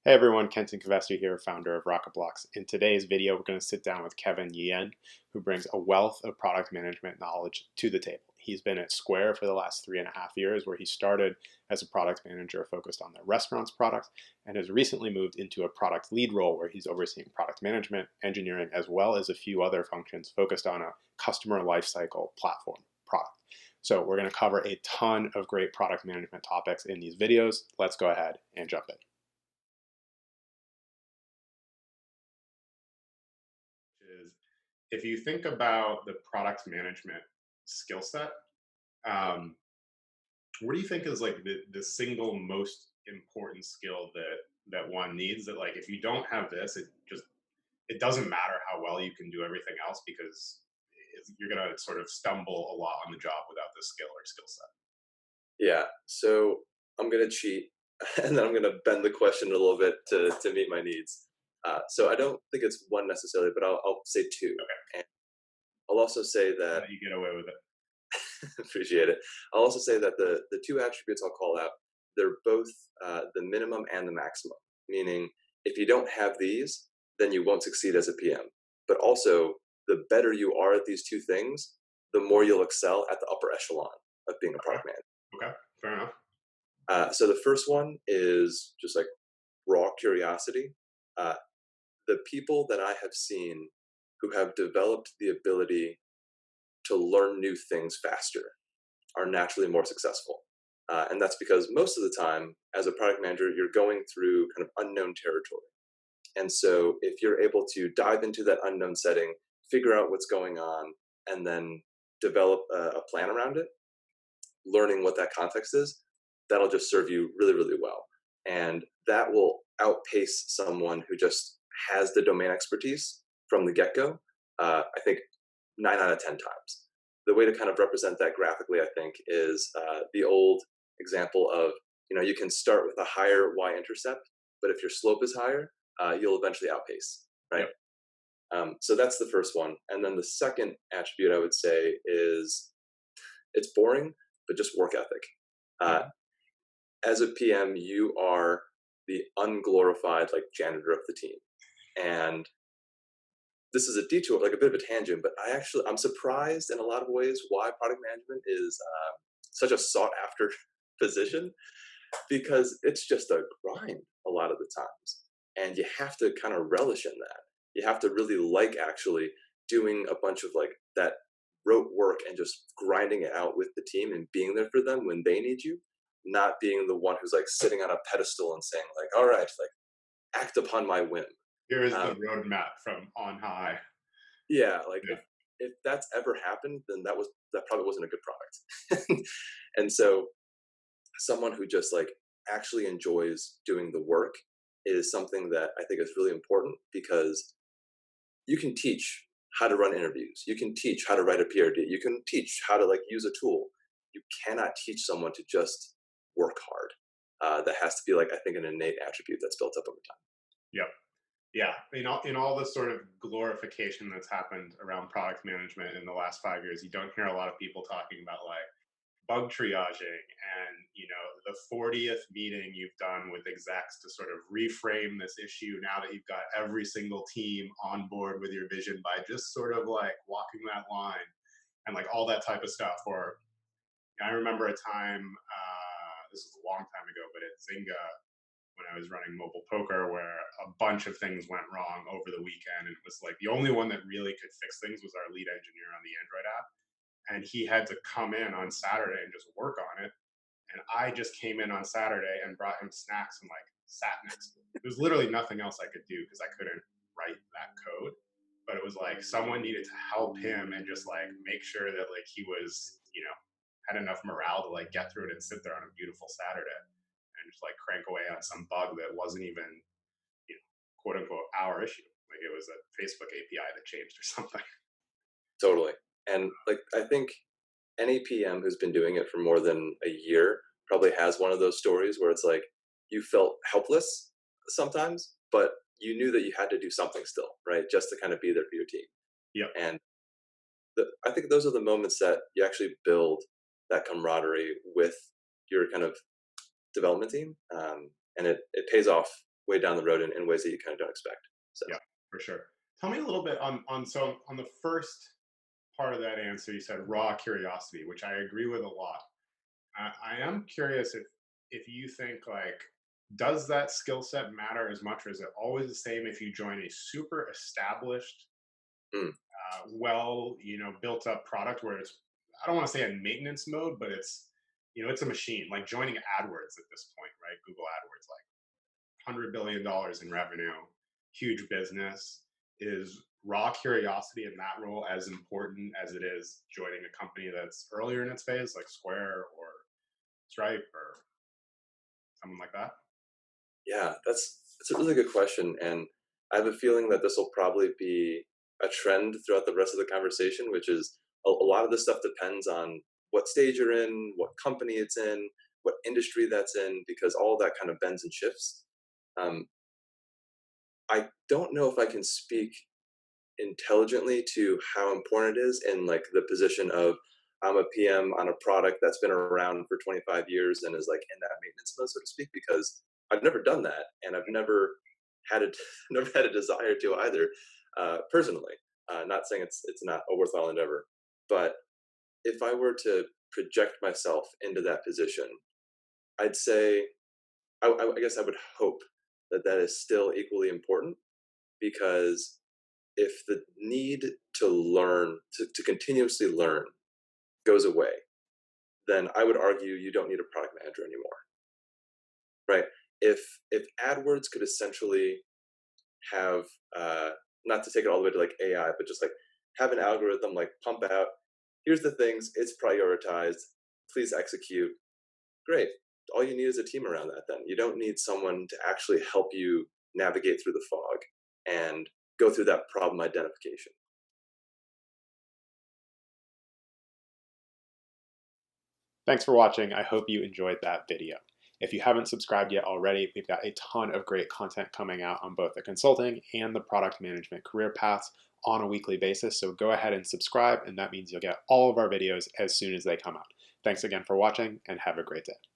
Hey everyone, Kenton Covester here, founder of RocketBlocks. In today's video, we're going to sit down with Kevin Yien, who brings a wealth of product management knowledge to the table. He's been at Square for the last 3.5 years, where he started as a product manager focused on their restaurants product, and has recently moved into a product lead role where he's overseeing product management, engineering, as well as a few other functions focused on a customer lifecycle platform product. So we're going to cover a ton of great product management topics in these videos. Let's go ahead and jump in. Is if you think about the product management skill set, um, what do you think is like the single most important skill that one needs? That like if you don't have this, it doesn't matter how well you can do everything else because you're gonna sort of stumble a lot on the job without this skill or skill set. Yeah, so I'm gonna cheat, and then I'm gonna bend the question a little bit to meet my needs. So I don't think it's one necessarily, but I'll say two, Okay, and I'll also say I'll that let you get away with it. appreciate it. I'll also say that the two attributes I'll call out, they're both the minimum and the maximum. Meaning, if you don't have these, then you won't succeed as a PM. But also, the better you are at these two things, the more you'll excel at the upper echelon of being a Okay, product manager. okay, fair enough. So the first one is just like raw curiosity. Uh, the people that I have seen who have developed the ability to learn new things faster are naturally more successful. And that's because most of the time, as a product manager, you're going through kind of unknown territory. And so if you're able to dive into that unknown setting, figure out what's going on, and then develop a plan around it, learning what that context is, that'll just serve you really, really well. And that will outpace someone who just has the domain expertise from the get go, I think 9 out of 10 times. The way to kind of represent that graphically, I think, is the old example of you can start with a higher y intercept, but if your slope is higher, you'll eventually outpace, right? Yep. So that's the first one. And then the second attribute I would say is it's boring, but just work ethic. Uh, Mhm. as a PM, you are the unglorified like janitor of the team. And this is a detour, like a bit of a tangent, but I'm surprised in a lot of ways why product management is such a sought after position because it's just a grind a lot of the times. And you have to kind of relish in that. You have to really like actually doing a bunch of like that rote work and just grinding it out with the team and being there for them when they need you, not being the one who's like sitting on a pedestal and saying like, all right, like act upon my whim. Here is the Um, roadmap from on high. yeah, like Yeah. if that's ever happened, then that probably wasn't a good product. And so someone who just like actually enjoys doing the work is something that I think is really important because you can teach how to run interviews. You can teach how to write a PRD. You can teach how to like use a tool. You cannot teach someone to just work hard. That has to be like I think an innate attribute that's built up over time. Yep. Yeah, in all the sort of glorification that's happened around product management in the last 5 years, you don't hear a lot of people talking about like bug triaging and the 40th meeting you've done with execs to sort of reframe this issue now that you've got every single team on board with your vision by just sort of like walking that line and like all that type of stuff. Or I remember a time, this was a long time ago, but at Zynga when I was running mobile poker where a bunch of things went wrong over the weekend. And it was like the only one that really could fix things was our lead engineer on the Android app. And he had to come in on Saturday and just work on it. And I just came in on Saturday and brought him snacks and like sat next to him. There was literally nothing else I could do because I couldn't write that code. But it was like someone needed to help him and just like make sure that like he was, had enough morale to like get through it and sit there on a beautiful Saturday and just like crank away on some bug that wasn't even, quote unquote, our issue. Like it was a Facebook API that changed or something. Totally. And like I think any PM who's been doing it for more than a year probably has one of those stories where it's like you felt helpless sometimes, but you knew that you had to do something still, right? Just to kind of be there for your team. Yep. And I think those are the moments that you actually build that camaraderie with your kind of development team. And it pays off way down the road in ways that you kind of don't expect. So Yeah, for sure. Tell me a little bit on the first part of that answer. You said raw curiosity, which I agree with a lot. I am curious if you think like, does that skill set matter as much, or is it always the same if you join a super established, mm, well, built up product where it's, I don't want to say in maintenance mode, but it's, it's a machine. Like joining AdWords at this point, right? Google AdWords, like $100 billion in revenue, huge business. Is raw curiosity in that role as important as it is joining a company that's earlier in its phase, like Square or Stripe or something like that? yeah, that's a really good question, and I have a feeling that this will probably be a trend throughout the rest of the conversation, which is a lot of this stuff depends on what stage you're in, what company it's in, what industry that's in, because all that kind of bends and shifts. Um, I don't know if I can speak intelligently to how important it is in like the position of I'm a PM on a product that's been around for 25 years and is like in that maintenance mode, so to speak, because I've never done that and I've never had a never had a desire to either, personally. Not saying it's not a worthwhile endeavor, but if I were to project myself into that position, I'd say I guess I would hope that that is still equally important because if the need to learn, to continuously learn goes away, then I would argue you don't need a product manager anymore, right? If AdWords could essentially have, not to take it all the way to like AI, but just like have an algorithm like pump out, here's the things, it's prioritized, please execute. Great. All you need is a team around that. Then you don't need someone to actually help you navigate through the fog and go through that problem identification. Thanks for watching. I hope you enjoyed that video. If you haven't subscribed yet already, we've got a ton of great content coming out on both the consulting and the product management career paths on a weekly basis. So go ahead and subscribe, and that means you'll get all of our videos as soon as they come out. Thanks again for watching, and have a great day.